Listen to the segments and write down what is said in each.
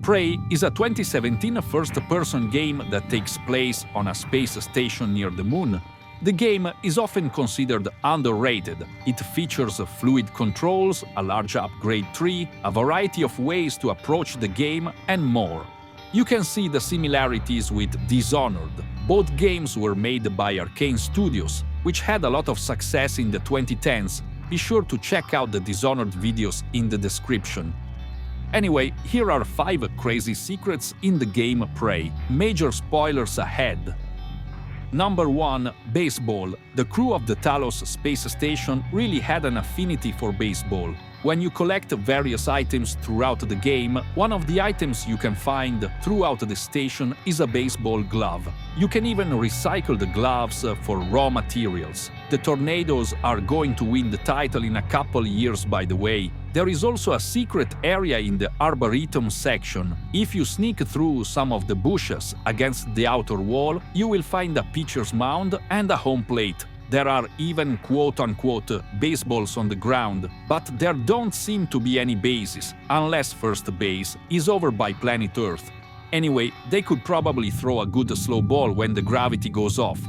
Prey is a 2017 first-person game that takes place on a space station near the Moon. The game is often considered underrated. It features fluid controls, a large upgrade tree, a variety of ways to approach the game, and more. You can see the similarities with Dishonored. Both games were made by Arcane Studios, which had a lot of success in the 2010s. Be sure to check out the Dishonored videos in the description. Anyway, here are 5 crazy secrets in the game Prey. Major spoilers ahead. Number 1. Baseball. The crew of the Talos space station really had an affinity for baseball. When you collect various items throughout the game, one of the items you can find throughout the station is a baseball glove. You can even recycle the gloves for raw materials. The Tornadoes are going to win the title in a couple years, by the way. There is also a secret area in the Arboretum section. If you sneak through some of the bushes against the outer wall, you will find a pitcher's mound and a home plate. There are even quote-unquote baseballs on the ground, but there don't seem to be any bases, unless first base is over by planet Earth. Anyway, they could probably throw a good slow ball when the gravity goes off.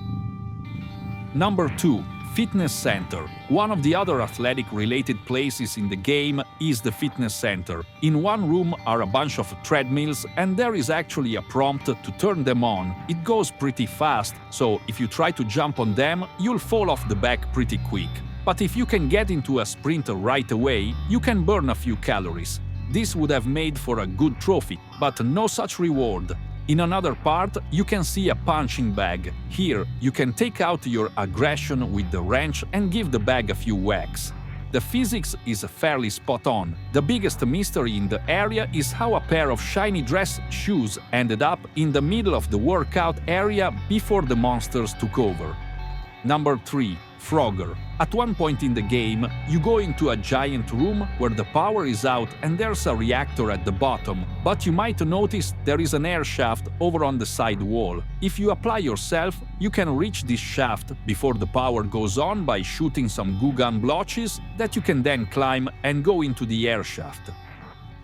Number 2. Fitness Center. One of the other athletic-related places in the game is the fitness center. In one room are a bunch of treadmills, and there is actually a prompt to turn them on. It goes pretty fast, so if you try to jump on them, you'll fall off the back pretty quick. But if you can get into a sprint right away, you can burn a few calories. This would have made for a good trophy, but no such reward. In another part, you can see a punching bag. Here, you can take out your aggression with the wrench and give the bag a few whacks. The physics is fairly spot on. The biggest mystery in the area is how a pair of shiny dress shoes ended up in the middle of the workout area before the monsters took over. Number 3. Frogger. At one point in the game, you go into a giant room where the power is out and there's a reactor at the bottom, but you might notice there is an air shaft over on the side wall. If you apply yourself, you can reach this shaft before the power goes on by shooting some goo gun blotches that you can then climb and go into the air shaft.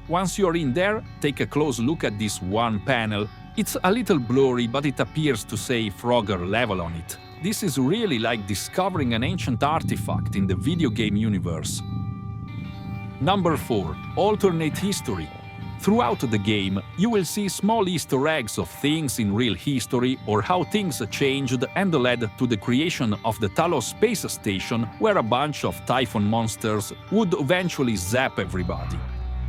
Once you're in there, take a close look at this one panel. It's a little blurry, but it appears to say Frogger level on it. This is really like discovering an ancient artifact in the video game universe. Number 4. Alternate history. Throughout the game, you will see small Easter eggs of things in real history or how things changed and led to the creation of the Talos space station, where a bunch of Typhon monsters would eventually zap everybody.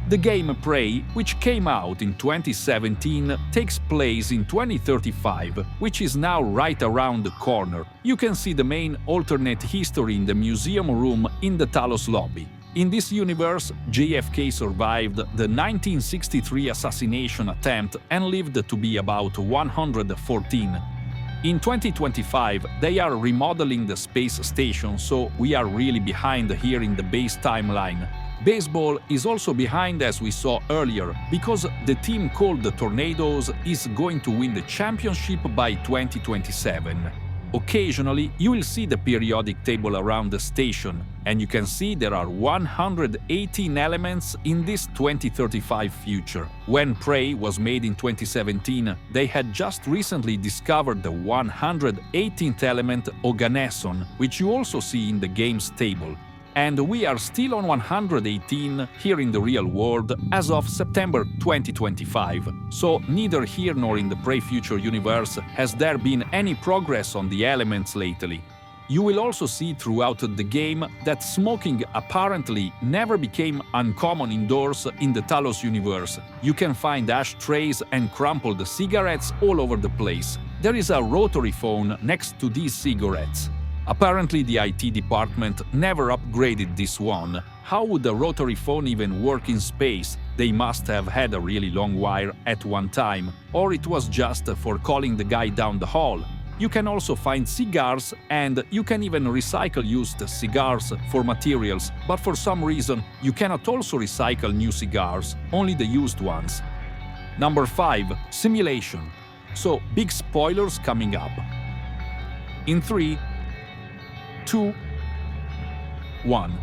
The game Prey, which came out in 2017, takes place in 2035, which is now right around the corner. You can see the main alternate history in the museum room in the Talos lobby. In this universe, JFK survived the 1963 assassination attempt and lived to be about 114. In 2025, they are remodeling the space station, so we are really behind here in the base timeline. Baseball is also behind, as we saw earlier, because the team called the Tornadoes is going to win the championship by 2027. Occasionally, you will see the periodic table around the station, and you can see there are 118 elements in this 2035 future. When Prey was made in 2017, they had just recently discovered the 118th element, Oganesson, which you also see in the game's table. And we are still on 118 here in the real world as of September 2025. So neither here nor in the Prey Future universe has there been any progress on the elements lately. You will also see throughout the game that smoking apparently never became uncommon indoors in the Talos universe. You can find ashtrays and crumpled cigarettes all over the place. There is a rotary phone next to these cigarettes. Apparently the IT department never upgraded this one. How would a rotary phone even work in space? They must have had a really long wire at one time, or it was just for calling the guy down the hall. You can also find cigars, and you can even recycle used cigars for materials, but for some reason you cannot also recycle new cigars, only the used ones. Number 5. Simulation. So, big spoilers coming up. In 3, 2, 1.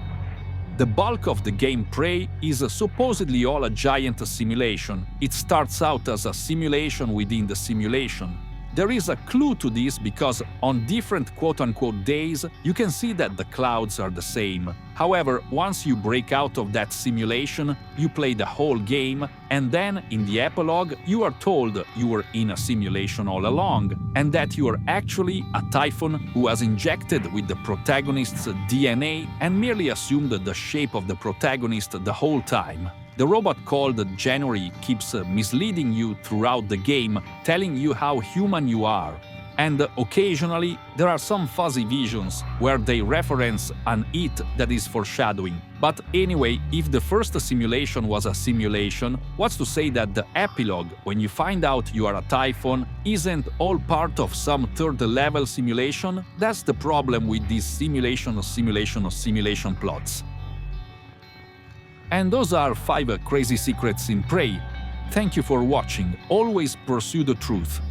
The bulk of the game Prey is supposedly all a giant simulation. It starts out as a simulation within the simulation. There is a clue to this because on different quote-unquote days, you can see that the clouds are the same. However, once you break out of that simulation, you play the whole game, and then in the epilogue, you are told you were in a simulation all along, and that you are actually a typhon who was injected with the protagonist's DNA and merely assumed the shape of the protagonist the whole time. The robot called January keeps misleading you throughout the game, telling you how human you are. And occasionally, there are some fuzzy visions where they reference an it that is foreshadowing. But anyway, if the first simulation was a simulation, what's to say that the epilogue, when you find out you are a typhon, isn't all part of some third-level simulation? That's the problem with these simulation plots. And those are 5 crazy secrets in Prey. Thank you for watching. Always pursue the truth.